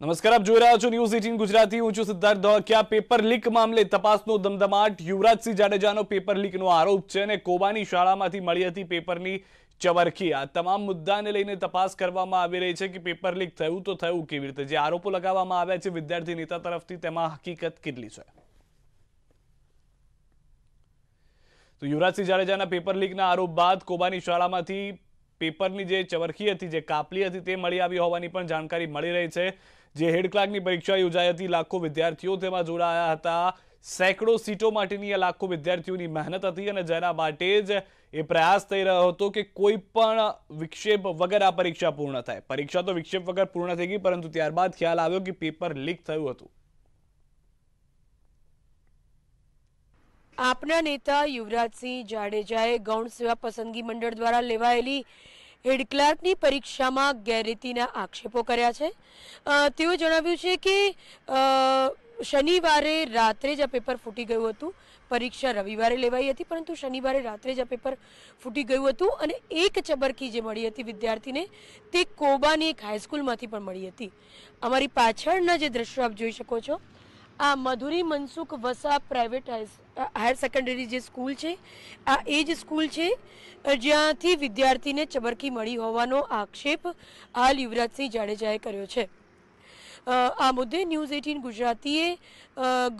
નમસ્કાર, આપ જોઈ રહ્યા છો ન્યૂઝ 18 ગુજરાતી। હું છું સિદ્ધાર્થ ધોળકિયા। પેપર લીક મામલે તપાસનો ધમધમાટ। યુવરાજસિંહ જાડેજાનો પેપર લીકનો આરોપ છે અને કોબાની શાળામાંથી મળી હતી પેપરની ચવરખી। આ તમામ મુદ્દાને લઈને તપાસ કરવામાં આવી રહી છે કે પેપર લીક થયું તો થયું કેવી રીતે। જે આરોપો લગાવવામાં આવ્યા છે વિદ્યાર્થી નેતા તરફથી, તેમાં હકીકત કેટલી છે? તો યુવરાજસિંહ જાડેજાના પેપર લીકના આરોપ બાદ કોબાની શાળામાંથી પેપરની જે ચવરખી હતી, જે કાપલી હતી, તે મળી આવી હોવાની પણ જાણકારી મળી રહી છે। જે હેડ ક્લાર્કની પરીક્ષા યોજાઈ હતી, લાખો વિદ્યાર્થીઓ તેમાં જોડાયા હતા। સેંકડો સીટો માટેની આ લાખો વિદ્યાર્થીઓની મહેનત હતી અને જેના માટે જ એ પ્રયાસ થઈ રહ્યો હતો કે કોઈ પણ વિક્ષેપ વગર આ પરીક્ષા પૂર્ણ થાય। પરીક્ષા તો વિક્ષેપ વગર પૂર્ણ થઈ ગઈ, પરંતુ ત્યારબાદ ખ્યાલ આવ્યો કે પેપર લીક થયું હતું। આપના નેતા યુવરાજસિંહ જાડેજાએ ગૌણ સેવા પસંદગી મંડળ દ્વારા લેવાયેલી હેડ ક્લાર્કની પરીક્ષામાં ગેરરીતિના આક્ષેપો કર્યા છે। તેઓ જણાવ્યું છે કે શનિવારે રાત્રે જ આ પેપર ફૂટી ગયું હતું। પરીક્ષા રવિવારે લેવાઈ હતી, પરંતુ શનિવારે રાત્રે જ આ પેપર ફૂટી ગયું હતું અને એક ચબરખી જે મળી હતી વિદ્યાર્થીને, તે કોબાની એક હાઈસ્કૂલમાંથી પણ મળી હતી। અમારી પાછળના જે દ્રશ્યો આપ જોઈ શકો છો, આ Madhuri Mansukh Vasa private higher secondary જે સ્કૂલ છે, આ એ જ સ્કૂલ છે જ્યાંથી વિદ્યાર્થીને ચબરખી મળી હોવાનો આક્ષેપ હાલ યુવરાજસિંહ જાડેજાએ કર્યો છે। આ મુદ્દે ન્યૂઝ 18 ગુજરાતીએ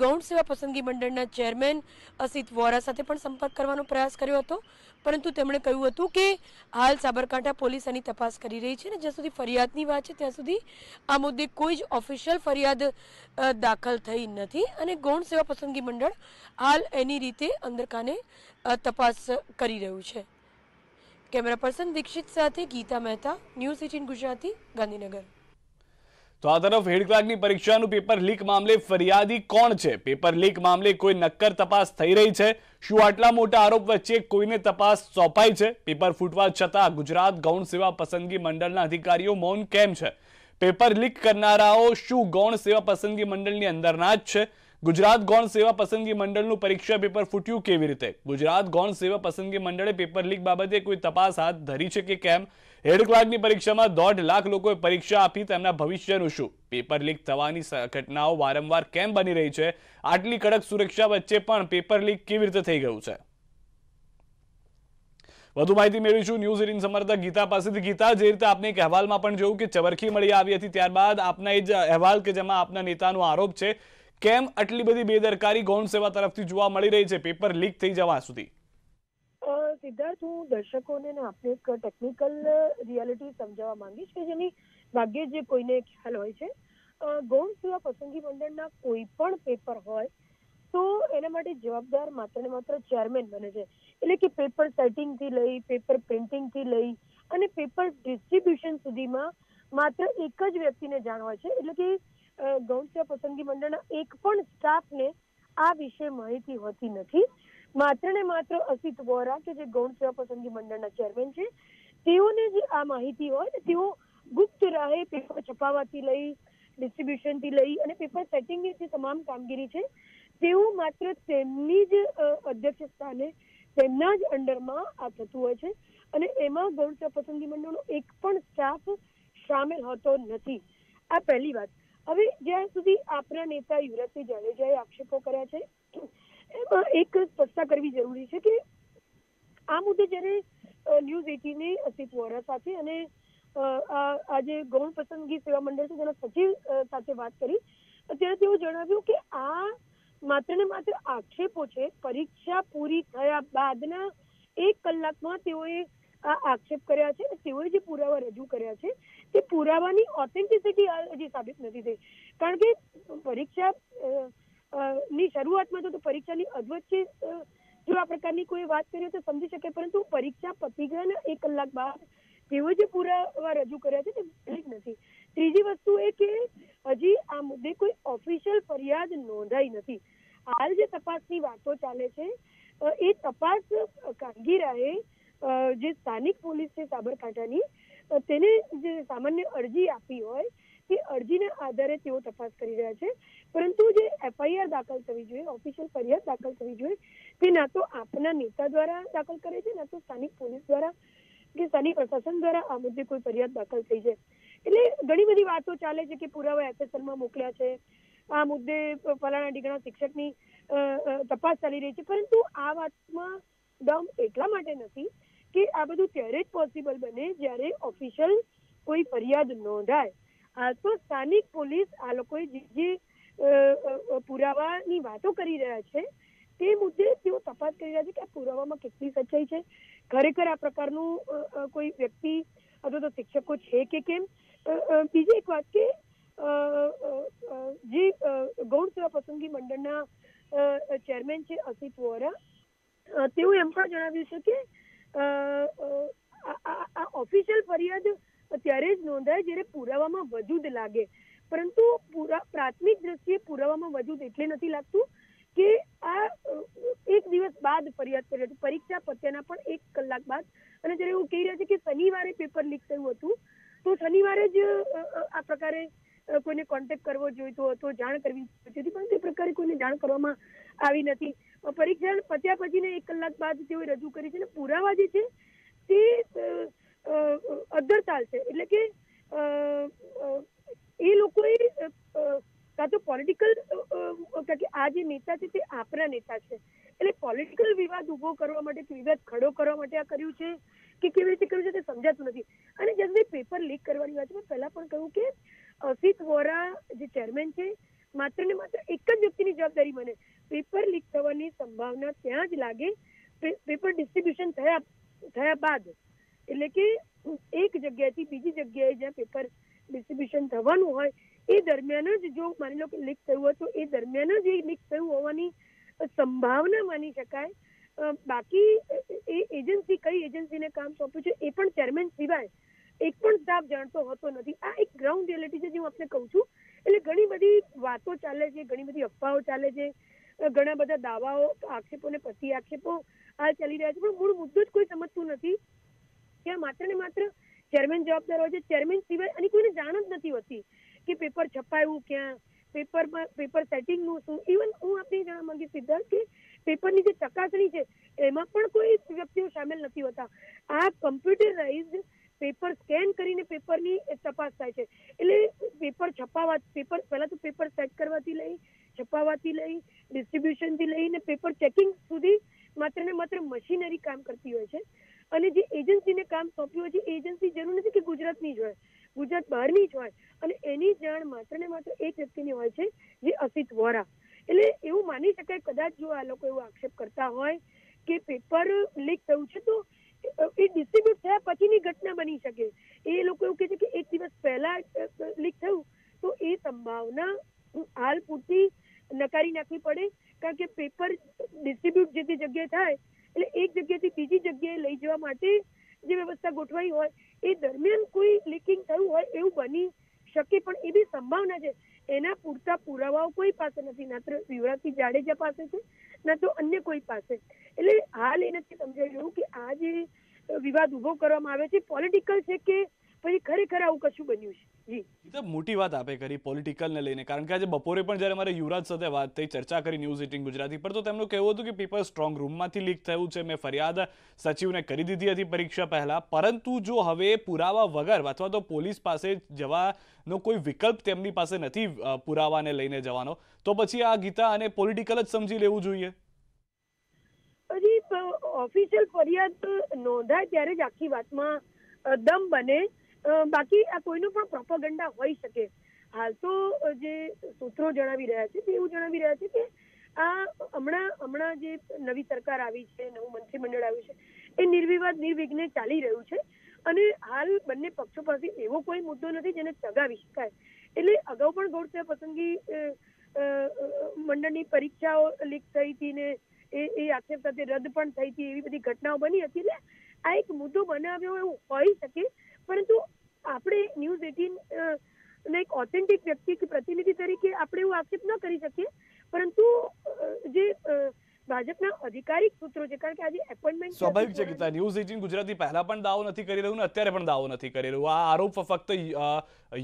ગૌણ સેવા પસંદગી મંડળના ચેરમેન અસિત વોરા સાથે પણ સંપર્ક કરવાનો પ્રયાસ કર્યો હતો, પરંતુ તેમણે કહ્યું હતું કે હાલ સાબરકાંઠા પોલીસ આની તપાસ કરી રહી છે અને જ્યાં સુધી ફરિયાદની વાત છે ત્યાં સુધી આ મુદ્દે કોઈ જ ઓફિશિયલ ફરિયાદ દાખલ થઈ નથી અને ગૌણ સેવા પસંદગી મંડળ હાલ એની રીતે અંદરખાને તપાસ કરી રહ્યું છે। કેમેરા પર્સન દીક્ષિત સાથે ગીતા મહેતા, ન્યૂઝ 18 ગુજરાતી, ગાંધીનગર। તો આ તરફ હેડ ક્લાર્કની પરીક્ષાનું પેપર લીક મામલે ફરિયાદી કોણ છે? પેપર લીક મામલે કોઈ નક્કર તપાસ થઈ રહી છે? શું આટલા મોટા આરોપ વચ્ચે કોઈને તપાસ સોંપાઈ છે? પેપર ફૂટવા છતાં ગુજરાત ગૌણ સેવા પસંદગી મંડળના અધિકારીઓ મૌન કેમ છે? પેપર લીક કરનારાઓ શું ગૌણ સેવા પસંદગી મંડળની અંદરના જ છે? ગુજરાત ગૌણ સેવા પસંદગી મંડળનું પરીક્ષા પેપર ફૂટ્યું કેવી રીતે? ગુજરાત ગૌણ સેવા પસંદગી મંડળે પેપર લીક બાબતે કોઈ તપાસ હાથ ધરી છે કે કેમ? હેડ ક્લાર્કની પરીક્ષામાં 1.5 લાખ લોકોએ પરીક્ષા આપી, તેમના ભવિષ્યનું શું? પેપર લીક થવાની ઘટનાઓ વારંવાર કેમ બની રહી છે? આટલી કડક સુરક્ષા વચ્ચે પણ પેપર લીક કેવી રીતે થઈ ગયું છે? વધુ માહિતી મેળવીશું ન્યૂઝ 18 સંવાદદાતા ગીતા પાસેથી। ગીતા, જે રીતે આપને એક અહેવાલમાં પણ જોયું કે ચવરખી મળી આવી હતી, ત્યારબાદ આપના એ જ અહેવાલ કે જેમાં આપના નેતાનો આરોપ છે, કેમ આટલી બધી બેદરકારી ગૌણ સેવા તરફથી જોવા મળી રહી છે પેપર લીક થઈ જવા સુધી? સિદ્ધાર્થ, હું દર્શકોને આપને એક ટેકનિકલ રિયાલિટી સમજાવવા માંગીશ કે જેની ભાગ્યે જે કોઈને ખ્યાલ હોય છે। ગૌણ સેવા પસંદગી મંડળના કોઈ પણ પેપર હોય તો એના માટે જવાબદાર માત્ર ને માત્ર ચેરમેન બને છે। એટલે કે પેપર સેટિંગ થી લઈ, પેપર પ્રિન્ટિંગ થી લઈ અને પેપર ડિસ્ટ્રીબ્યુશન સુધીમાં માત્ર એક જ વ્યક્તિને જાણ હોય છે। એટલે કે ગૌણ સેવા પસંદગી મંડળના એક પણ સ્ટાફને આ વિશે માહિતી હોતી નથી। માત્ર ને માત્ર અસિત વોરા કે જે ગૌણ સેવા પસંદગી મંડળના ચેરમેન છે, તેઓને જે આ માહિતી હોય ને, તેઓ ગુપ્ત રાહે પેપર છપાવવાથી લઈ, ડિસ્ટ્રીબ્યુશનથી લઈ અને પેપર સેટિંગની જે તમામ કામગીરી છે, તેઓ માત્ર તેમની જ અધ્યક્ષ સ્થાને, તેમના જ અંડરમાં આ થતું હોય છે અને એમાં ગૌણ સેવા પસંદગી મંડળનો એક પણ સ્ટાફ સામેલ હોતો નથી। આ પહેલી વાત। હવે જ્યાં સુધી આપના નેતા યુવરાજસિંહ જાડેજાએ આક્ષેપો કર્યા છે, એમાં એક સ્પષ્ટતા કરવી જરૂરી છે કે આ મુદ્દે જ્યારે ન્યૂઝ 18 અસિત વોરા સાથે અને આજે ગૌણ પસંદગી સેવા મંડળ છે તેના સચિવ સાથે વાત કરી, ત્યારે તેઓ જણાવ્યું કે આ માત્ર ને માત્ર આક્ષેપો છે। પરીક્ષા પૂરી થયા બાદના 1 કલાકમાં તેઓએ આ આક્ષેપ કર્યા છે અને તેઓએ જે પુરાવા રજૂ કર્યા છે તે પુરાવાની ઓથેન્ટિસિટી હજી સાબિત નથી થઈ। કારણ કે પરીક્ષા ની શરૂઆતમાં તો પરીક્ષાની અધવચ્ચે જો આ પ્રકારની કોઈ વાત કરીએ તો સમજી શકે, પરંતુ પરીક્ષા પતી ગયા ને 1 કલાક બાદ તેઓ જે પુરાવા રજૂ કર્યા છે તે ઠીક નથી। ત્રીજી વસ્તુ એ કે હજી આ મુદ્દે કોઈ ઓફિશિયલ ફરિયાદ નોંધાઈ નથી। હાલ જે તપાસની વાતો ચાલે છે એ તપાસ કામગીરાએ જે સ્થાનિક પોલીસ છે સાબરકાંઠાની, તેને જે સામાન્ય અરજી આપી હોય તે અરજીના આધારે તેઓ તપાસ કરી રહ્યા છે। પરંતુ જે FIR દાખલ થવી જોઈએ, ઓફિશિયલ ફરિયાદ દાખલ થવી જોઈએ, તે ના તો આપના નેતા દ્વારા દાખલ કરે છે, ના તો સ્થાનિક પોલીસ દ્વારા કે સ્થાનિક પ્રશાસન દ્વારા આ મુદ્દે કોઈ ફરિયાદ દાખલ થઈ છે। એટલે ઘણી બધી વાતો ચાલે છે કે પુરાવા એફએસએલમાં મોકલ્યા છે, આ મુદ્દે ફલાણા ઢીકણા શિક્ષકની તપાસ ચાલી રહી છે, પરંતુ આ વાતમાં દમ એટલા માટે નથી કે આ બધું ત્યારે જ પોસિબલ બને જ્યારે ઓફિશિયલ કોઈ ફરિયાદ નોંધાય. આ તો સ્થાનિક પોલીસ આ લોકોએ જે પુરાવાની વાતો કરી રહ્યા છે તે મુદ્દે તેઓ તપાસ કરી રહ્યા છે કે આ પુરાવામાં કેટલી સચ્ચાઈ છે, ખરેખર આ પ્રકારનું કોઈ વ્યક્તિ અથવા તો શિક્ષકો છે કે કેમ. બીજી એક વાત કે જે ગૌણ સેવા પસંદગી મંડળના ચેરમેન છે અસિત વોરા, તેઓ એમ પણ જણાવ્યું છે કે આ ઓફિશિયલ ફરિયાદ ત્યારે જ નોંધાય જ્યારે પુરાવામાં વજૂદ લાગે, પરંતુ પ્રાથમિક દ્રષ્ટિએ પુરાવામાં વજૂદ એટલે નથી લાગતું કે આ એક દિવસ બાદ ફરિયાદ કરી હતી, પરીક્ષા પત્યાના પણ 1 કલાક બાદ. અને જ્યારે એવું કહી રહ્યા છે કે શનિવારે પેપર લીક થયું હતું તો શનિવારે જ આ પ્રકારે કોઈને કોન્ટેક્ટ કરવો જોઈતો હતો, જાણ કરવી જોઈતી હતી, પરંતુ એ પ્રકારે કોઈને જાણ કરવામાં આવી નથી. પરીક્ષા પત્યા પછીને 1 કલાક બાદ તેઓએ રજૂ કરી છે અને પુરાવા જે છે તે અદ્ધરતાલ છે. એટલે કે એ લોકોએ કાં તો પોલિટિકલ, કે આ જે નેતા છે તે આપણા નેતા છે એટલે પોલિટિકલ વિવાદ ઉભો કરવા માટે, વિવાદ ખડો કરવા માટે આ કર્યું છે કે કેવી રીતે કર્યું છે તે સમજાતું નથી. અને જ્યારે પેપર લીક કરવાની વાત છે, પહેલા પણ કહ્યું કે અસિત વોરા જે ચેરમેન છે માત્ર ને માત્ર એક જ વ્યક્તિની જવાબદારી બને. પેપર લીક થવાની સંભાવના ત્યાં જ લાગે પેપર ડિસ્ટ્રીબ્યુશન થયા બાદ, એટલે કે એક જગ્યાએથી બીજી જગ્યાએ જ્યાં પેપર ડિસ્ટ્રીબ્યુશન થવાનું હોય એ દરમિયાન જ જો માની લો કે લીક થયું હોય તો એ દરમિયાન જ એ લીક થયું હોવાની સંભાવના માની શકાય. બાકી એ એજન્સી કઈ એજન્સીને કામ સોંપ્યું છે એ પણ ચેરમેન સિવાય એક પણ સ્ટાફ જાણતો હોતો નથી. આ એક ગ્રાઉન્ડ રિયાલિટી છે જે હું આપને કહું છું. એટલે ઘણી બધી વાતો ચાલે છે, ઘણી બધી અફવાઓ ચાલે છે, ઘણા બધા દાવાઓ, આક્ષેપો ને પ્રતિ આક્ષેપો હાલ ચાલી રહ્યા છે, પણ મૂળ મુદ્દો જ કોઈ સમજતું નથી કે માત્ર ને માત્ર ચેરમેન જવાબદાર હોય છે. ચેરમેન સિવાય અને કોઈને જાણ જ નથી હોતી કે પેપર છપાયું ક્યાં, પેપર સેટિંગનું શું. ઇવન હું આપને જાણવા માંગીશ સિદ્ધાર્થ કે પેપરની જે ચકાસણી છે એમાં પણ કોઈ વ્યક્તિઓ સામેલ નથી હોતા. આ કમ્પ્યુટરાઇઝડ પેપર સ્કેન કરીને પેપરની તપાસ થાય છે. એટલે પેપર છપાવા, પેપર પહેલા તો પેપર સેટ કરવાથી લઈ, છપાવાથી લઈ, ડિસ્ટ્રીબ્યુશનથી લઈને પેપર ચેકિંગ સુધી માત્ર ને માત્ર મશીનરી કામ કરતી હોય છે. અને જે એજન્સીને કામ સોંપ્યું હોય છે એ એજન્સી જરૂર નથી કે ગુજરાતની જ હોય, ગુજરાત બહારની જ હોય, અને એની જાણ માત્ર ને માત્ર એક વ્યક્તિને હોય છે જે અસિત વોરા. એટલે એવું માની શકાય કદાચ જો આ લોકો એવો આક્ષેપ કરતા હોય કે પેપર લીક થયું છે તો એ ડિસ્ટ્રીબ્યુટ થયા પછીની ઘટના બની શકે. એ લોકો એવું કહે છે કે એક દિવસ પહેલા લીક થયું તો એ સંભાવના હાલ પૂરતી નકારી નાખવી પડે, કારણ કે પેપર ડિસ્ટ્રીબ્યુટ જે તે જગ્યાએ થાય એટલે એક જગ્યાએથી બીજી જગ્યાએ લઈ જવા માટે જે વ્યવસ્થા ગોઠવાઈ હોય એ દરમિયાન કોઈ લીકિંગ થયું હોય એવું બની શકે, પણ એ બી સંભાવના છે. એના પૂરતા પુરાવાઓ કોઈ પાસે નથી, ના તો યુવરાજસિંહ જાડેજા પાસે છે, ના તો અન્ય કોઈ પાસે. એટલે હાલ એ નથી સમજાઈ રહ્યું કે આ જે વિવાદ ઉભો કરવામાં આવે છે પોલિટિકલ છે કે પછી ખરેખર આવું કશું બન્યું છે. જી, તો મોટી વાત આપે કરી પોલિટિકલને લઈને, કારણ કે આજે બપોરે પણ જ્યારે મારે યુવરાજ સાથે વાત થઈ, ચર્ચા કરી ન્યૂઝ 18 ગુજરાતી પર, તો તેમનું કહેવું હતું કે પેપર સ્ટ્રોંગ રૂમમાંથી લીક થયું છે, મેં ફરિયાદ સચિવને કરી દીધી હતી પરીક્ષા પહેલા, પરંતુ જો હવે પુરાવા વગર અથવા તો પોલીસ પાસે જવાનો કોઈ વિકલ્પ તેમની પાસે નથી પુરાવાને લઈને જવાનો, તો પછી આ ગીતા અને પોલિટિકલ જ સમજી લેવું જોઈએ. હજી ઓફિશિયલ ફરિયાદ નોંધાય ત્યારે જ આખી વાતમાં દમ બને, બાકી આ કોઈનો પણ પ્રોપેગેન્ડા હોઈ શકે. હાલ તો જે સૂત્રો જણાવી રહ્યા છે તે એવું જણાવી રહ્યા છે કે આ હમણાં જે નવી સરકાર આવી છે, નવું મંત્રીમંડળ આવ્યું છે એ નિર્વિવાદ નિર્વિઘ્ને ચાલી રહ્યું છે અને હાલ બંને પક્ષો પાસે એવો કોઈ મુદ્દો નથી જેને ચગાવી શકાય. એટલે અગાઉ પણ ગૌણ સેવા પસંદગી મંડળની પરીક્ષાઓ લીક થઈ હતી ને એ આક્ષેપ સાથે રદ પણ થઈ હતી, એવી બધી ઘટનાઓ બની હતી. એટલે આ એક મુદ્દો બનાવ્યો એવું હોઈ શકે, પરંતુ આપણે ન્યૂઝ 18 ને એક ઓથેન્ટિક વ્યક્તિ કે પ્રતિનિધિ તરીકે આપણે એવો આક્ષેપ ન કરી શકીએ, પરંતુ જે ભાજપના અધિકારિક સૂત્રો છે, કારણ કે આજે એપોઇન્ટમેન્ટ સ્વાભાવિક છે ગીતા, ન્યૂઝ 18 ગુજરાતી પહેલા પણ દાવો નથી કરી રહ્યું ને અત્યારે પણ દાવો નથી કરી રહ્યું. આ આરોપ ફક્ત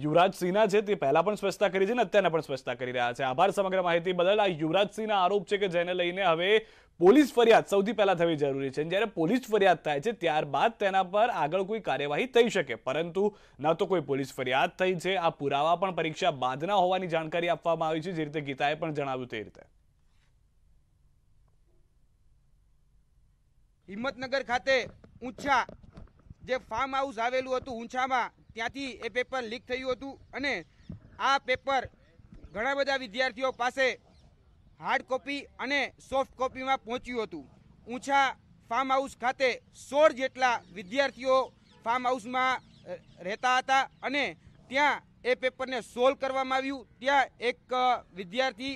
યુવરાજ સિંહના છે, તે પહેલા પણ સ્પષ્ટતા કરી છે ને અત્યારે પણ સ્પષ્ટતા કરી રહ્યા છે. આભાર સમગ્ર માહિતી બદલ. આ યુવરાજ સિંહના આરોપ છે કે જેને લઈને હવે પોલીસ ફરિયાદ સૌથી પહેલા થવી જરૂરી છે. જ્યારે પોલીસ ફરિયાદ થાય છે ત્યારબાદ તેના પર આગળ કોઈ કાર્યવાહી થઈ શકે, પરંતુ ન તો કોઈ પોલીસ ફરિયાદ થઈ છે. આ પુરાવા પણ પરીક્ષા બાદના હોવાની જાણકારી આપવામાં આવી છે, જે રીતે ગીતાએ પણ જણાવ્યું તે રીતે. હિંમતનગર ખાતે ઊંચા જે ફાર્મ હાઉસ આવેલું હતું ઊંચામાં, ત્યાંથી એ પેપર લીક થયું હતું અને આ પેપર ઘણા બધા વિદ્યાર્થીઓ પાસે હાર્ડ કોપી અને સોફ્ટ કોપીમાં પહોંચ્યું હતું. ઊંચા ફાર્મ હાઉસ ખાતે 16 જેટલા વિદ્યાર્થીઓ ફાર્મ હાઉસમાં રહેતા હતા અને ત્યાં એ પેપરને સોલ્વ કરવામાં આવ્યું. ત્યાં એક વિદ્યાર્થી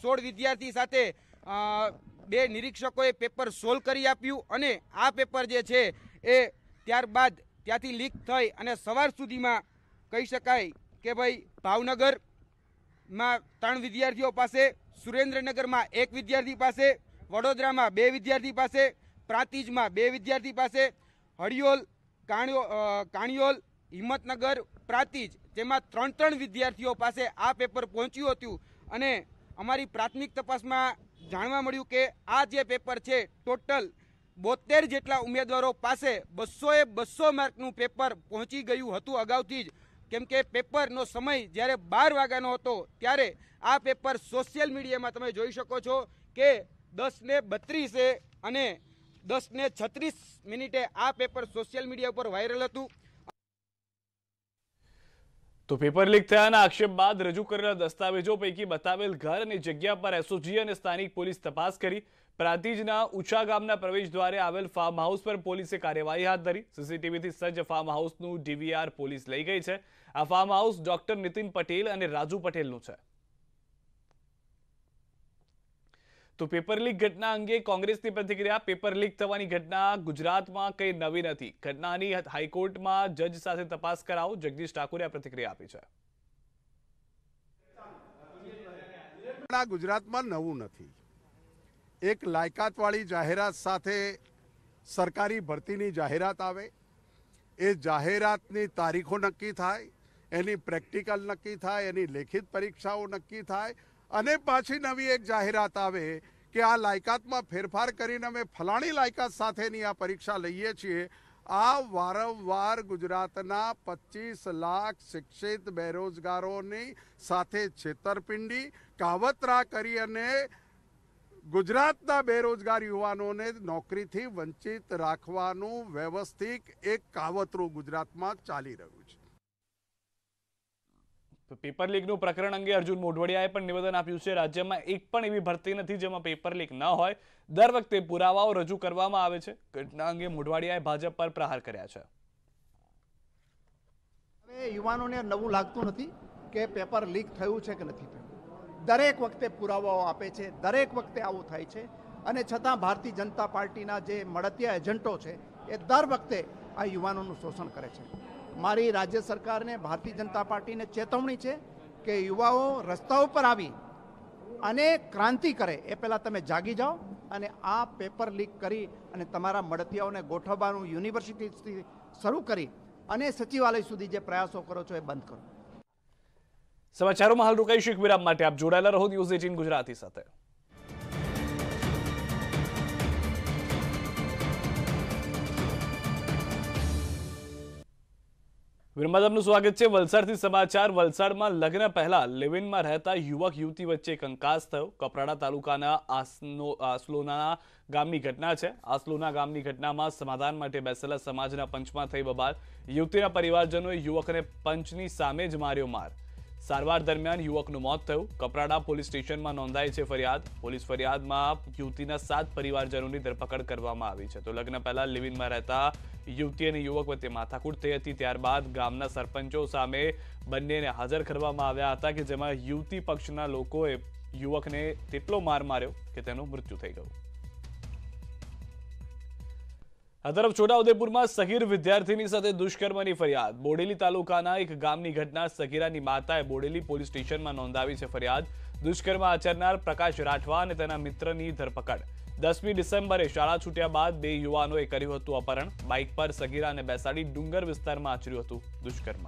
16 વિદ્યાર્થી સાથે 2 નિરીક્ષકોએ પેપર સોલ્વ કરી આપ્યું અને આ પેપર જે છે એ ત્યારબાદ ત્યાંથી લીક થઈ અને સવાર સુધીમાં કહી શકાય કે ભાઈ ભાવનગરમાં 3 વિદ્યાર્થીઓ પાસે, સુરેન્દ્રનગરમાં 1 વિદ્યાર્થી પાસે, વડોદરામાં 2 વિદ્યાર્થી પાસે, પ્રાંતિજમાં 2 વિદ્યાર્થી પાસે, હડિયોલ, કાણિયોલ, હિંમતનગર, પ્રાંતિજ જેમાં 3 વિદ્યાર્થીઓ પાસે આ પેપર પહોંચ્યું હતું. અને અમારી પ્રાથમિક તપાસમાં જાણવા મળ્યું કે આ જે પેપર છે ટોટલ 72 જેટલા ઉમેદવારો પાસે 200 માર્કનું પેપર પહોંચી ગયું હતું અગાઉથી જ. કેમ કે પેપરનો સમય જ્યારે 12 વાગ્યાનો હતો ત્યારે આ પેપર સોશિયલ મીડિયામાં તમે જોઈ શકો છો કે 10:32 અને 10:36 આ પેપર સોશિયલ મીડિયા ઉપર વાયરલ હતું. તો પેપર લીક થયાના આક્ષેપ બાદ રજૂ કરેલા દસ્તાવેજો પૈકી બતાવેલ ઘર અને જગ્યા પર એસઓજી અને સ્થાનિક પોલીસ તપાસ કરી. પ્રાંતિજના ઊંચા ગામના પ્રવેશ દ્વારે આવેલ ફાર્મ હાઉસ પર પોલીસે કાર્યવાહી હાથ ધરી. સીસીટીવીથી સજ્જ ફાર્મ હાઉસનું ડીવીઆર પોલીસ લઈ ગઈ છે. આ farm house doctor Nitin Patel અને રાજુ પટેલનું છે. તો પેપર લીક ઘટના અંગે કોંગ્રેસની પ્રતિક્રિયા. પેપર લીક થવાની ઘટના ગુજરાતમાં કંઈ નવી નથી. ઘટનાની હાઈકોર્ટમાં જજ સાથે તપાસ કરાવો. જગદીશ ઠાકોરે આ પ્રતિક્રિયા આપી છે. ગુજરાતમાં નવું નથી. એક લાયકાતવાળી જાહેરાત સાથે સરકારી ભરતીની જાહેરાત આવે, એ જાહેરાતની તારીખો નક્કી થાય, એની પ્રેક્ટિકલ નક્કી થાય, એની લેખિત પરીક્ષાઓ નક્કી થાય અને પાછી નવી એક જાહેરાત આવે કે આ લાયકાતમાં ફેરફાર કરીને અમે ફલાણી લાયકાત સાથેની આ પરીક્ષા લઈએ છીએ. આ વારંવાર ગુજરાતના 25 લાખ શિક્ષિત બેરોજગારોની સાથે છેતરપિંડી, કાવતરા કરી અને ગુજરાતના બેરોજગાર યુવાનોને નોકરીથી વંચિત રાખવાનું વ્યવસ્થિત એક કાવતરું ગુજરાતમાં ચાલી રહ્યું છે. પેપર લીકનું પ્રકરણ અંગે અર્જુન મોઢવાડિયાએ પણ નિવેદન આપ્યું છે. રાજ્યમાં એક પણ એવી ભરતી નથી જેમાં પેપર લીક ન હોય. દર વખતે પુરાવાઓ રજૂ કરવામાં આવે છે. ઘટના અંગે મોઢવાડિયાએ ભાજપ પર પ્રહાર કર્યા છે. હવે યુવાનોને નવું લાગતું નથી કે પેપર લીક થયું છે કે નથી થયું. દરેક વખતે પુરાવાઓ આપે છે, દરેક વખતે આવું થાય છે અને છતાં ભારતીય જનતા પાર્ટીના જે મળતિયા એજન્ટો છે એ દર વખતે આ યુવાનોનું શોષણ કરે છે. મારી રાજ્ય સરકારને, ભારતીય જનતા પાર્ટીને ચેતવણી છે કે યુવાઓ રસ્તા ઉપર આવી અને ક્રાંતિ કરે એ પહેલાં તમે જાગી જાઓ અને આ પેપર લીક કરી અને તમારા મળતિયાઓને ગોઠવવાનું યુનિવર્સિટીથી શરૂ કરી અને સચિવાલય સુધી જે પ્રયાસો કરો છો એ બંધ કરો. સમાચારોમાં હાલ રોકાઈશું એક વિરામ માટે. આપ જોડાયેલા રહો ન્યૂઝ 18 ગુજરાતી સાથે. વિરમદામનું સ્વાગત છે. વલસાડથી સમાચાર. વલસાડમાં લગ્ન પહેલા લિવિનમાં રહેતા યુવક યુવતી વચ્ચે કંકાસ થયો. કપરાડા તાલુકાના આસલોના ગામની ઘટના છે. આસલોના ગામની ઘટનામાં સમાધાન માટે બેસેલા સમાજના પંચમાં થઈ બબાલ. યુવતીના પરિવારજનોએ યુવકને પંચની સામે જ માર્યો માર. સારવાર દરમિયાન યુવકનું મોત થયું. કપરાડા પોલીસ સ્ટેશનમાં નોંધાઈ છે ફરિયાદ. પોલીસ ફરિયાદમાં યુવતીના 7 પરિવારજનોની ધરપકડ કરવામાં આવી છે. તો લગ્ન પહેલા લિવિનમાં રહેતા યુવતી અને યુવક વચ્ચે માથાકૂટ થઈ હતી. ત્યારબાદ ગામના સરપંચો સામે બંનેને હાજર કરવામાં આવ્યા હતા કે જેમાં યુવતી પક્ષના લોકોએ યુવકને તેટલો માર માર્યો કે તેનું મૃત્યુ થઈ ગયું. આ તરફ છોટાઉદેપુરમાં સગીર વિદ્યાર્થીની સાથે દુષ્કર્મની ફરિયાદ. બોડેલી તાલુકાના એક ગામની ઘટના. સગીરાની માતાએ બોડેલી પોલીસ સ્ટેશનમાં નોંધાવી છે ફરિયાદ. દુષ્કર્મ આચરનાર પ્રકાશ રાઠવા અને તેના મિત્રની ધરપકડ. 10મી ડિસેમ્બરે શાળા છૂટ્યા બાદ 2 યુવાનોએ કર્યું હતું અપહરણ. બાઇક પર સગીરાને બેસાડી ડુંગર વિસ્તારમાં આચર્યું હતું દુષ્કર્મ.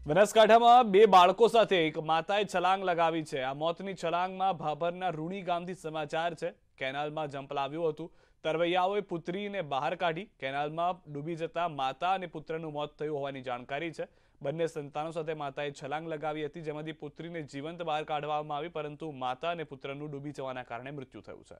બનાસકાંઠામાં 2 બાળકો સાથે એક માતાએ છલાંગ લગાવી છે. આ મોતની છલાંગમાં ભાભરના રૂણી ગામથી સમાચાર છે. કેનાલમાં ઝંપલાવ્યું હતું. તરવૈયાઓએ પુત્રીને બહાર કાઢી. કેનાલમાં ડૂબી જતા માતા અને પુત્રનું મોત થયું હોવાની જાણકારી છે. બંને સંતાનો સાથે માતાએ છલાંગ લગાવી હતી, જેમાંથી પુત્રીને જીવંત બહાર કાઢવામાં આવી, પરંતુ માતા અને પુત્રનું ડૂબી જવાના કારણે મૃત્યુ થયું છે.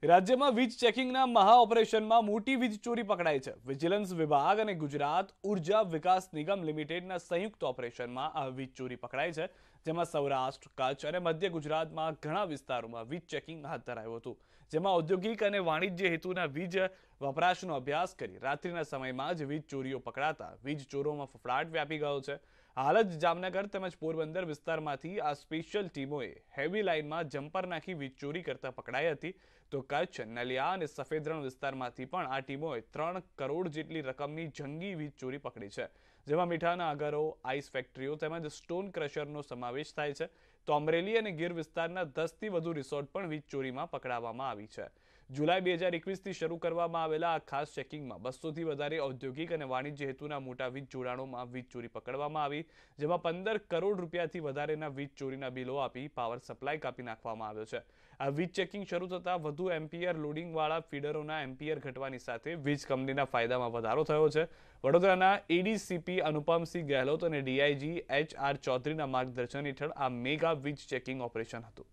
રાજ્યમાં વીજ ચેકિંગના મહા ઓપરેશનમાં મોટી વીજ ચોરી પકડાઈ છે. વિજિલન્સ વિભાગ અને ગુજરાત ઉર્જા વિકાસ નિગમ લિમિટેડના સંયુક્ત ઓપરેશનમાં આ વીજ ચોરી પકડાઈ છે, જેમાં સૌરાષ્ટ્ર, કચ્છ અને મધ્ય ગુજરાતમાં ઘણા વિસ્તારોમાં વીજ ચેકિંગ હાથ ધરાયું હતું, જેમાં ઔદ્યોગિક અને વાણિજ્ય હેતુના વીજ વપરાશનો અભ્યાસ કરી રાત્રિના સમયમાં જ વીજ ચોરીઓ પકડાતા વીજ ચોરોમાં ફફડાટ વ્યાપી ગયો છે. હાલ જ જામનગર તેમજ પોરબંદર વિસ્તારમાંથી આ સ્પેશિયલ ટીમોએ હેવી લાઇનમાં જમ્પર નાખી વીજ ચોરી કરતા પકડાઈ હતી. તો કચ્છ, નલિયા અને સફેદ રણ વિસ્તારમાંથી પણ આ ટીમોએ 3 કરોડ જેટલી રકમની જંગી વીજ ચોરી પકડી છે, જેમાં મીઠાના આગરો, આઈસ ફેક્ટરીઓ તેમજ સ્ટોન ક્રશરનો સમાવેશ થાય છે. તો અમરેલી અને ગીર વિસ્તારના 10થી વધુ રિસોર્ટ પણ વીજ ચોરીમાં પકડાવવામાં આવી છે. જુલાઈ 2021થી શરૂ કરવામાં આવેલા આ ખાસ ચેકિંગમાં 200થી વધારે ઔદ્યોગિક અને વાણિજ્ય હેતુના મોટા વીજ જોડાણોમાં વીજ ચોરી પકડવામાં આવી, જેમાં 15 કરોડ રૂપિયાથી વધારેના વીજ ચોરીના બિલો આપી પાવર સપ્લાય કાપી નાખવામાં આવ્યો છે. આ વીજ ચેકિંગ શરૂ થતાં વધુ એમ્પિયર લોડિંગવાળા ફીડરોના એમ્પિયર ઘટવાની સાથે વીજ કંપનીના ફાયદામાં વધારો થયો છે. વડોદરાના એડીસીપી અનુપમસિંહ ગેહલોત અને ડીઆઈજી HR ચૌધરીના માર્ગદર્શન હેઠળ આ મેગા વીજ ચેકિંગ ઓપરેશન હતું.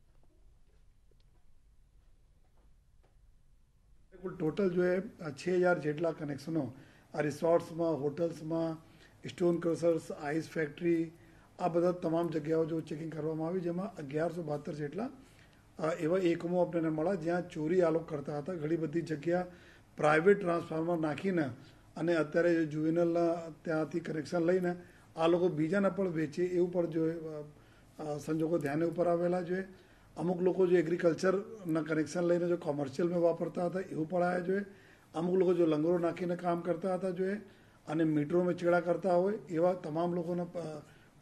टोटल जो है 6000 જેટલા કનેક્શનો આ રિસોર્ટ્સમાં, હોટલ્સમાં, સ્ટોન ક્રશર્સ, આઈસ ફેક્ટરી, આ બધા તમામ જગ્યાઓ જો ચેકિંગ કરવામાં આવી, જેમાં 1172 જેટલા એવા એકમો આપણને મળ્યા જ્યાં ચોરી આ લોકો કરતા હતા. ઘણી બધી જગ્યા પ્રાઇવેટ ટ્રાન્સફોર્મર નાખીને અને અત્યારે જુવેનલના ત્યાંથી કનેક્શન લઈને આ લોકો બીજાને પણ વેચે એવું પણ જો સંજોગો ધ્યાને ઉપર આવેલા જોઈએ. અમુક લોકો જો એગ્રીકલ્ચરના કનેક્શન લઈને જો કોમર્શિયલમાં વાપરતા હતા એવું પણ આવ્યા જોઈએ. અમુક લોકો જો લંગરો નાખીને કામ કરતા હતા જોઈએ અને મીટરોમાં ચેડા કરતા હોય એવા તમામ લોકોના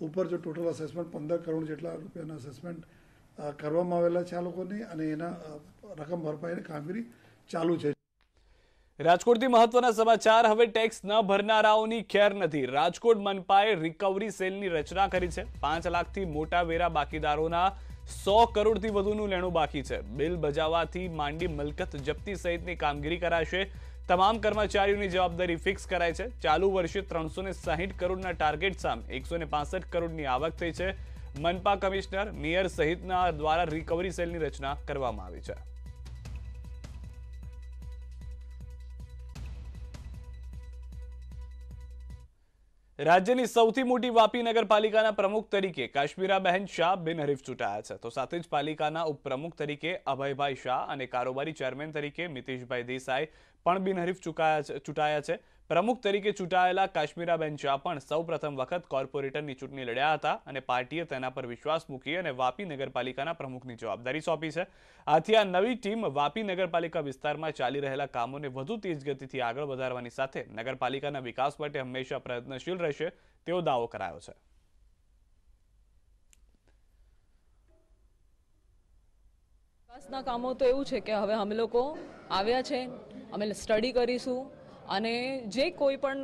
ઉપર જો ટોટલ અસેસમેન્ટ 15 કરોડ જેટલા રૂપિયાના અસેસમેન્ટ કરવામાં આવેલા છે આ લોકોની, અને એના રકમ ભરપાઈની કામગીરી ચાલુ છે. રાજકોટથી મહત્વના સમાચાર. હવે ટેક્સ ન ભરનારાઓની ખેર નથી. રાજકોટ મનપાએ રિકવરી સેલની રચના કરી છે. 5 લાખથી મોટા વેરા બાકીદારોના 100 કરોડથી વધુનું લેણું બાકી છે. બિલ બજાવવાથી માંડી મિલકત જપ્તી સહિતની કામગીરી કરાશે. તમામ કર્મચારીઓની જવાબદારી ફિક્સ કરાઈ છે. ચાલુ વર્ષે 360 કરોડના ટાર્ગેટ સામે 165 કરોડની આવક થઈ છે. મનપા કમિશનર, મેયર સહિતના દ્વારા રિકવરી સેલની રચના કરવામાં આવી છે. રાજ્યની સૌથી મોટી વાપી નગરપાલિકાના પ્રમુખ તરીકે કાશ્મીરાબહેન શાહ બિનહરીફ ચૂંટાયા છે. તો સાથે જ પાલિકાના ઉપપ્રમુખ તરીકે અભયભાઈ શાહ અને કારોબારી ચેરમેન તરીકે મિતેશભાઈ દેસાઈ પણ બિનહરીફ ચૂંટાયા છે. પ્રમુખ તરીકે ચૂંટાયેલા કાશ્મીરાબેન શાહ પણ સૌપ્રથમ વખત કોર્પોરેટરની ચૂંટણી લડ્યા હતા અને પાર્ટીએ તેના પર વિશ્વાસ મૂકી અને વાપી નગરપાલિકાના પ્રમુખની જવાબદારી સોંપી છે. આથી આ નવી ટીમ વાપી નગરપાલિકા વિસ્તારમાં ચાલી રહેલા કામોને વધુ તેજ ગતિથી આગળ વધારવાની સાથે નગરપાલિકાના વિકાસ માટે હંમેશા પ્રયત્નશીલ રહેશે તેવો દાવો કરાયો છે. વિકાસના કામો તો એવું છે કે હવે અમે લોકો આવ્યા છે, અમે સ્ટડી કરીશું અને જે કોઈ પણ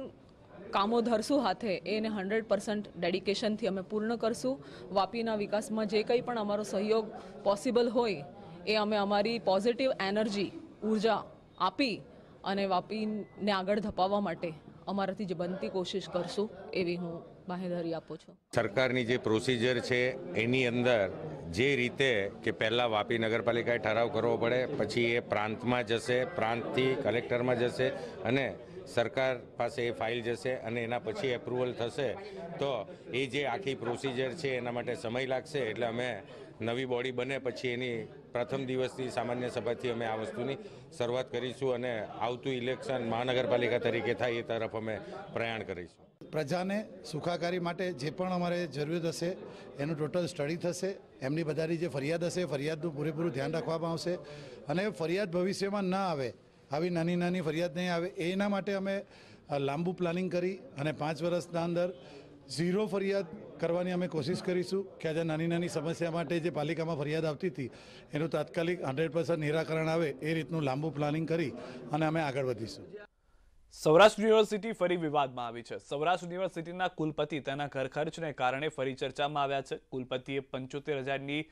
કામો ધરશું હાથે એને 100% ડેડિકેશનથી અમે પૂર્ણ કરશું. વાપીના વિકાસમાં જે કંઈ પણ અમારો સહયોગ પોસિબલ હોય એ અમે અમારી પોઝિટિવ એનર્જી, ઉર્જા આપી અને વાપીને આગળ ધપાવવા માટે અમારાથી જે બનતી કોશિશ કરશું એવી હું બાહેધરી આપું છું. સરકારની જે પ્રોસિજર છે એની અંદર જે રીતે કે પહેલાં વાપી નગરપાલિકાએ ઠરાવ કરવો પડે, પછી એ પ્રાંતમાં જશે, પ્રાંતથી કલેક્ટરમાં જશે અને સરકાર પાસે એ ફાઇલ જશે અને એના પછી એપ્રુવલ થશે. તો એ જે આખી પ્રોસિજર છે એના માટે સમય લાગશે. એટલે અમે નવી બોડી બને પછી એની પ્રથમ દિવસની સામાન્ય સભાથી અમે આ વસ્તુની શરૂઆત કરીશું અને આવતું ઇલેક્શન મહાનગરપાલિકા તરીકે થાય એ તરફ અમે પ્રયાણ કરીશું. પ્રજાને સુખાકારી માટે જે પણ અમારે જરૂરિયાત હશે એનું ટોટલ સ્ટડી થશે. એમની બધાની જે ફરિયાદ હશે ફરિયાદનું પૂરેપૂરું ધ્યાન રાખવામાં આવશે અને ફરિયાદ ભવિષ્યમાં ના આવે, આવી નાની નાની ફરિયાદ નહીં આવે, એના માટે અમે લાંબુ પ્લાનિંગ કરી અને 5 વર્ષના અંદર ઝીરો ફરિયાદ કરવાની અમે કોશિશ કરીશું કે આજે નાની નાની સમસ્યા માટે જે પાલિકામાં ફરિયાદ આવતી હતી એનું તાત્કાલિક 100% નિરાકરણ આવે એ રીતનું લાંબુ પ્લાનિંગ કરી અને અમે આગળ વધીશું. સૌરાષ્ટ્ર યુનિવર્સિટી ફરી વિવાદમાં આવી છે. સૌરાષ્ટ્ર યુનિવર્સિટીના કુલપતિ તેના ઘર ખર્ચને કારણે ફરી ચર્ચામાં આવ્યા છે. કુલપતિએ 75,000ની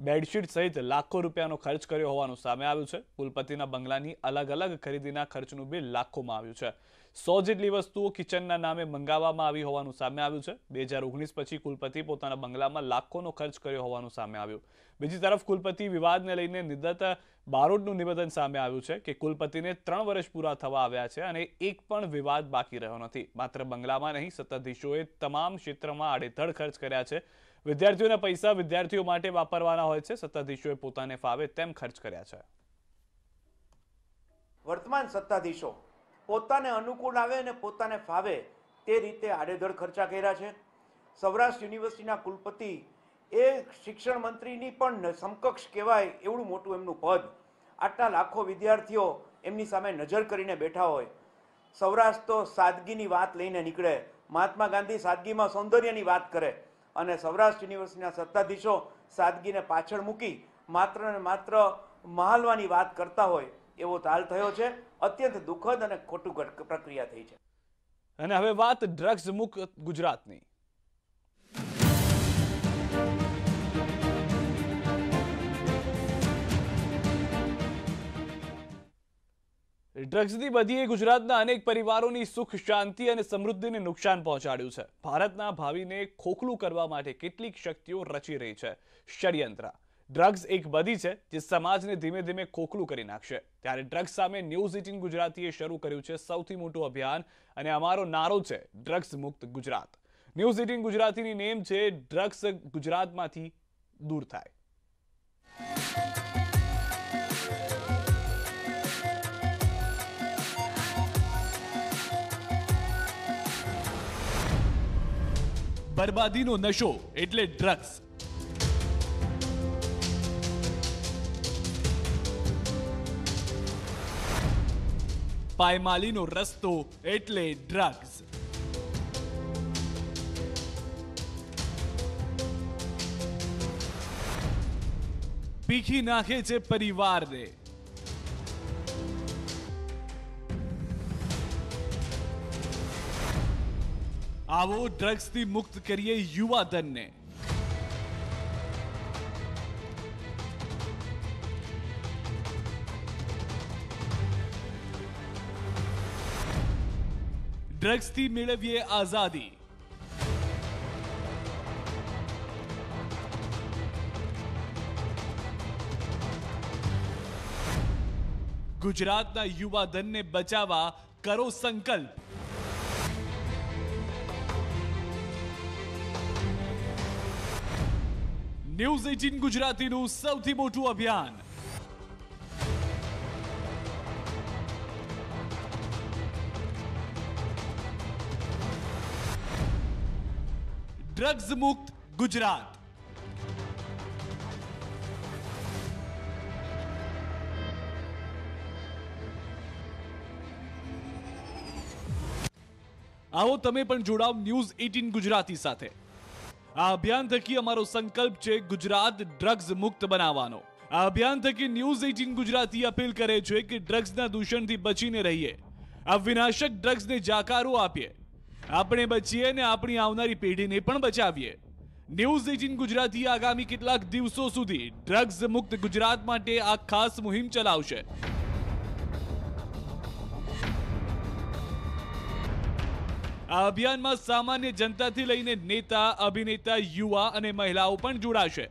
બેડશીટ સહિત લાખો રૂપિયાનો ખર્ચ કર્યો હોવાનું સામે આવ્યું છે. કુલપતિના બંગલાની અલગ અલગ ખરીદીના ખર્ચનું બિલ લાખોમાં આવ્યું છે. 100 જેટલી વસ્તુઓ કિચનના નામે મંગાવવામાં આવી હોવાનું સામે આવ્યું છે. 2019 પછી કુલપતિ પોતાના બંગલામાં લાખોનો ખર્ચ કર્યો હોવાનું સામે આવ્યું. બીજી તરફ કુલપતિ વિવાદને લઈને નિદત બારોટનું નિવેદન સામે આવ્યું છે કે કુલપતિને 3 વર્ષ પૂરા થવા આવ્યા છે અને એક પણ વિવાદ બાકી રહ્યો નથી. માત્ર બંગલામાં નહીં, સત્તાધીશોએ તમામ ક્ષેત્રમાં આડેધડ ખર્ચ કર્યા છે. વિદ્યાર્થીઓના પૈસા વિદ્યાર્થીઓ માટે વાપરવાના હોય છે. સત્તાધીશોએ પોતાને ફાવે તેમ ખર્ચ કર્યા છે. વર્તમાન સત્તાધીશો પોતાને અનુકૂળ આવે અને પોતાને ફાવે તે રીતે આડેધડ ખર્ચા કર્યા છે. સૌરાષ્ટ્ર યુનિવર્સિટીના કુલપતિ એ શિક્ષણ મંત્રીની પણ સમકક્ષ કહેવાય એવડું મોટું એમનું પદ. આટલા લાખો વિદ્યાર્થીઓ એમની સામે નજર કરીને બેઠા હોય. સૌરાષ્ટ્ર તો સાદગીની વાત લઈને નીકળે. મહાત્મા ગાંધી સાદગીમાં સૌંદર્યની વાત કરે અને સૌરાષ્ટ્ર યુનિવર્સિટીના સત્તાધીશો સાદગીને પાછળ મૂકી માત્ર ને માત્ર મહાલવાની વાત કરતા હોય એવો તાલ થયો છે. અત્યંત દુઃખદ અને ખોટું પ્રક્રિયા થઈ છે. અને હવે વાત ડ્રગ્સ મુક્ત ગુજરાતની. ડ્રગ્સની બધીએ ગુજરાતના અનેક પરિવારોની સુખ શાંતિ અને સમૃદ્ધિને નુકસાન પહોંચાડ્યું છે. ભારતના ભાવિને ખોખલું કરવા માટે કેટલીક શક્તિઓ રચી રહી છે ષડયંત્ર. ડ્રગ્સ એક બધી છે જે સમાજને ધીમે ધીમે ખોખલું કરી નાખશે. ત્યારે ડ્રગ્સ સામે ન્યૂઝ 18 ગુજરાતીએ શરૂ કર્યું છે સૌથી મોટું અભિયાન અને અમારો નારો છે ડ્રગ્સ મુક્ત ગુજરાત. ન્યૂઝ 18 ગુજરાતીની નેમ છે ડ્રગ્સ ગુજરાતમાંથી દૂર થાય. બરબાદીનો નશો એટલે ડ્રગ્સ. પાયમાલીનો રસ્તો એટલે ડ્રગ્સ. પીખી નાખે છે પરિવારને. આવો ડ્રગ્સથી મુક્ત કરીએ યુવાધનને. ડ્રગ્સથી મેળવીએ આઝાદી. ગુજરાતના યુવાધનને બચાવવા કરો સંકલ્પ. ન્યૂઝ 18 ગુજરાતીનું સૌથી મોટું અભિયાન. ડ્રગ્સ મુક્ત ગુજરાત. આવો તમે પણ જોડાઓ ન્યૂઝ 18 ગુજરાતી સાથે. આ અભિયાન થકી અમારો સંકલ્પ છે ગુજરાત ડ્રગ્સ મુક્ત બનાવવાનો. આ અભિયાન થકી ન્યૂઝ 18 ગુજરાતી અપીલ કરે છે કે ડ્રગ્સના દૂષણથી બચીને રહીએ. આ વિનાશક ડ્રગ્સને જાકારો આપીએ. આપણે બચીએ ને આપણી આવનારી પેઢીને પણ બચાવીએ. ન્યૂઝ 18 ગુજરાતી આગામી કેટલાક દિવસો સુધી ડ્રગ્સ મુક્ત ગુજરાત માટે આ ખાસ મુહિમ ચલાવશે. આ અભિયાનમાં સામાન્ય જનતાથી લઈને નેતા, અભિનેતા, યુવા અને મહિલાઓ પણ જોડાશે.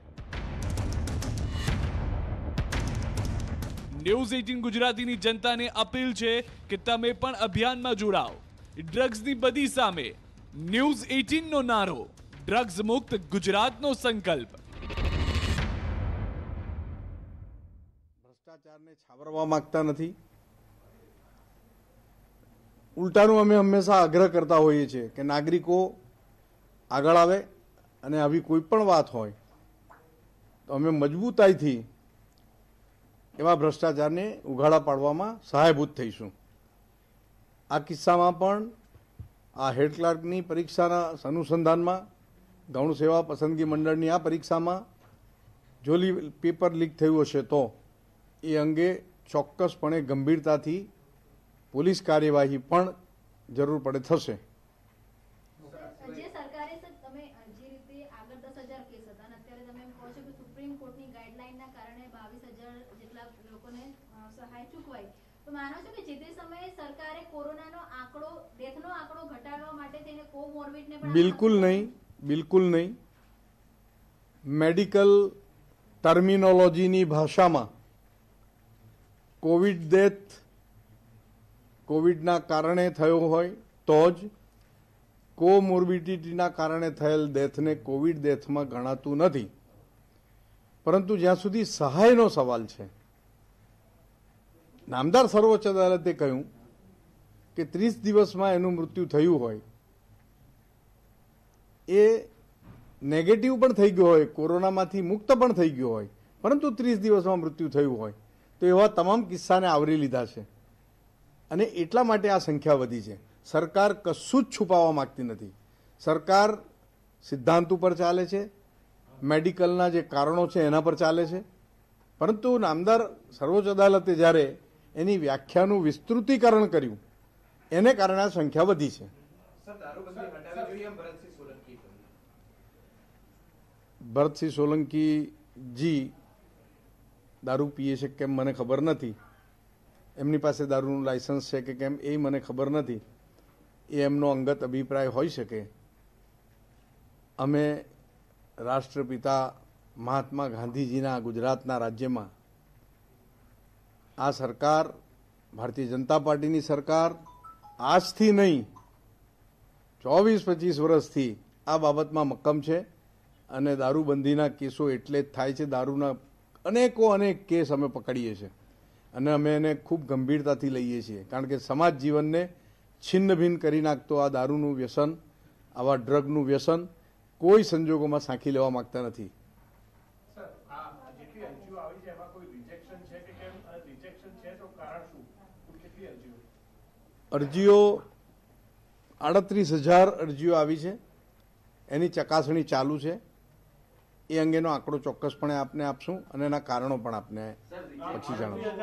ન્યૂઝ 18 ગુજરાતીની જનતાને અપીલ છે કે તમે પણ અભિયાનમાં જોડાઓ. ડ્રગ્સની બધી સામે ન્યૂઝ 18 નો નારો, ડ્રગ્સ મુક્ત ગુજરાતનો સંકલ્પ. ભ્રષ્ટાચારને છાવરવા માંગતા નથી. ઉલટાનું અમે હંમેશા આગ્રહ કરતા હોઈએ છીએ કે નાગરિકો આગળ આવે અને આવી કોઈ પણ વાત હોય તો અમે મજબૂતાઈથી એવા ભ્રષ્ટાચારને ઉઘાડા પાડવામાં સહાયભૂત થઈશું. આ કિસ્સામાં પણ આ હેડ ક્લાર્કની પરીક્ષાના અનુસંધાનમાં ગૌણ સેવા પસંદગી મંડળની આ પરીક્ષામાં જો પેપર લીક થયું હશે તો એ અંગે ચોક્કસપણે ગંભીરતાથી પોલીસ કાર્યવાહી પણ જરૂર પડે થશે. જે સરકારે તમે જે રીતે આગળ 10,000 કેસ હતા અને અત્યારે તમે એમ કહો છો કે સુપ્રીમ કોર્ટની ગાઈડલાઈનના કારણે 22,000 જેટલા લોકોને સહાય ચૂકવાઈ, તો માનો છો કે જે તે સમયે સરકારે કોરોનાનો આંકડો, ડેથનો આંકડો ઘટાડવા માટે થઈને કોમોર્બિડને પણ બિલકુલ નહીં, બિલકુલ નહીં. મેડિકલ ટર્મિનોલોજીની ભાષામાં કોવિડ ડેથ કોવિડના કારણે થયો હોય તો જ, કોમોર્બિડિટીના કારણે થયેલ ડેથને કોવિડ ડેથમાં ગણાતું નથી. પરંતુ જ્યાં સુધી સહાયનો સવાલ છે, નામદાર સર્વોચ્ચ અદાલતે કહ્યું કે 30 દિવસમાં એનું મૃત્યુ થયું હોય, એ નેગેટિવ પણ થઈ ગયો હોય, કોરોનામાંથી મુક્ત પણ થઈ ગયો હોય, પરંતુ 30 દિવસમાં મૃત્યુ થયું હોય, તો એવા તમામ કિસ્સાને આવરી લીધા છે અને એટલા માટે આ સંખ્યા વધી છે. સરકાર કશું જ છુપાવવા માંગતી નથી. સરકાર સિદ્ધાંત ઉપર ચાલે છે, મેડિકલના જે કારણો છે એના પર ચાલે છે. પરંતુ નામદાર સર્વોચ્ચ અદાલતે જ્યારે એની વ્યાખ્યાનું વિસ્તૃતીકરણ કર્યું એને કારણે આ સંખ્યા વધી છે. ભરતસિંહ સોલંકીજી દારૂ પીએ છે કેમ મને ખબર નથી, એમની પાસે દારૂનું લાયસન્સ છે કે કેમ એ મને ખબર નથી, એ એમનો અંગત અભિપ્રાય હોઈ શકે. અમે રાષ્ટ્રપિતા મહાત્મા ગાંધીજીના ગુજરાતના રાજ્યમાં આ સરકાર, ભારતીય જનતા પાર્ટીની સરકાર આજથી નહીં 24-25 વર્ષથી આ બાબતમાં મક્કમ છે અને દારૂબંધીના કેસો એટલે જ થાય છે. દારૂના અનેક કેસ અમે પકડીએ છીએ અને અમે એને ખૂબ ગંભીરતાથી લઈએ છીએ, કારણ કે સમાજ જીવનને છિન્ન ભિન્ન કરી નાખતો આ દારૂનું વ્યસન, આવા ડ્રગનું વ્યસન કોઈ સંજોગોમાં સાંખી લેવા માંગતા નથી. અરજીઓ 38,000 અરજીઓ આવી છે, એની ચકાસણી ચાલુ છે. એ અંગેનો આંકડો ચોક્કસપણે આપને આપશું અને એના કારણો પણ આપને પછી જણાવશું.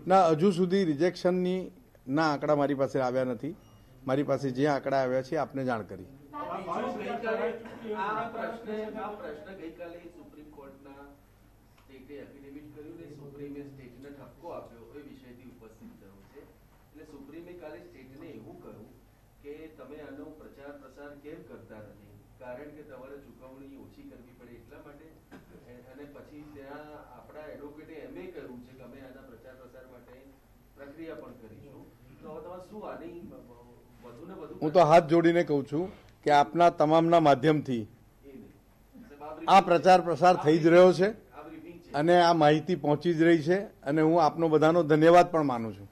ના, હજુ સુધી રિજેક્શનની ના આંકડા મારી પાસે આવ્યા નથી. મારી પાસે જે આંકડા આવ્યા છે આપને જાણ કરી. કારણ કે તમારે ચૂકવણી ઓછી કરવી પડે એટલા માટે, અને પછી ત્યાં આપણા એડવોકેટે એમ કહ્યું છે કે અમે આના પ્રચાર પ્રસાર માટે પ્રક્રિયા પણ કરીશું. તો હવે તમારે શું આની વધુ ને વધુ? હું તો હાથ જોડીને કહું છું કે આપના તમામના માધ્યમથી આ પ્રચાર પ્રસાર થઈ જ રહ્યો છે અને આ માહિતી પહોંચી જ રહી છે અને હું આપનો બધાનો ધન્યવાદ પણ માનું છું.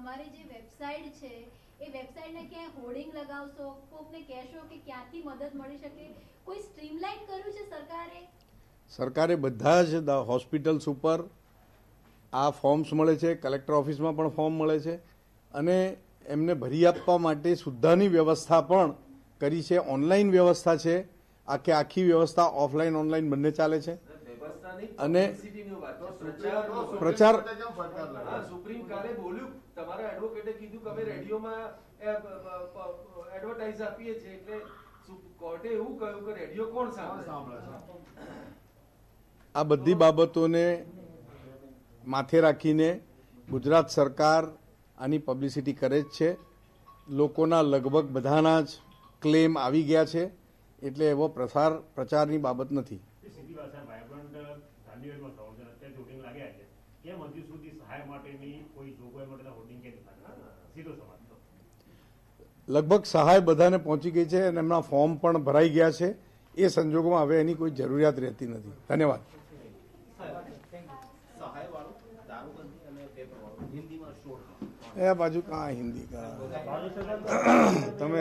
તમારી જે વેબસાઇટ છે એ વેબસાઇટને ક્યાંય હોર્ડિંગ લગાવશો, કોકને કહેશો કે ક્યાંથી મદદ મળી શકે, કોઈ સ્ટ્રીમલાઇન કર્યું છે સરકારે? સરકારે બધા જ હોસ્પિટલ્સ ઉપર આ ફોર્મ્સ મળે છે, કલેક્ટર ઓફિસમાં પણ ફોર્મ મળે છે અને એમને ભરી આપવા માટે સુદ્ધાની વ્યવસ્થા પણ કરી છે. ઓનલાઈન વ્યવસ્થા છે, આખી વ્યવસ્થા ઓફલાઈન ઓનલાઈન બંને ચાલે છે. અને પ્રચાર સુપ્રીમ કાલે બોલ્યું, તમારા એડવોકેટે કીધું કે અમે રેડિયોમાં એડવર્ટાઇઝ આપીએ છીએ, એટલે કોર્ટે એવું કહ્યું કે રેડિયો કોણ સાંભળે છે? આ બધી બાબતોને માથે રાખીને ગુજરાત સરકાર આની પબ્લિસિટી કરે જ છે. લોકોના લગભગ બધાના જ ક્લેમ આવી ગયા છે, એટલે એવો પ્રચારની બાબત નથી. લગભગ સહાય બધાને પહોંચી ગઈ છે અને એમના ફોર્મ પણ ભરાઈ ગયા છે. એ સંજોગોમાં હવે એની કોઈ જરૂરિયાત રહેતી નથી. ધન્યવાદ. એ બાજુ કાં હિન્દી કા તમે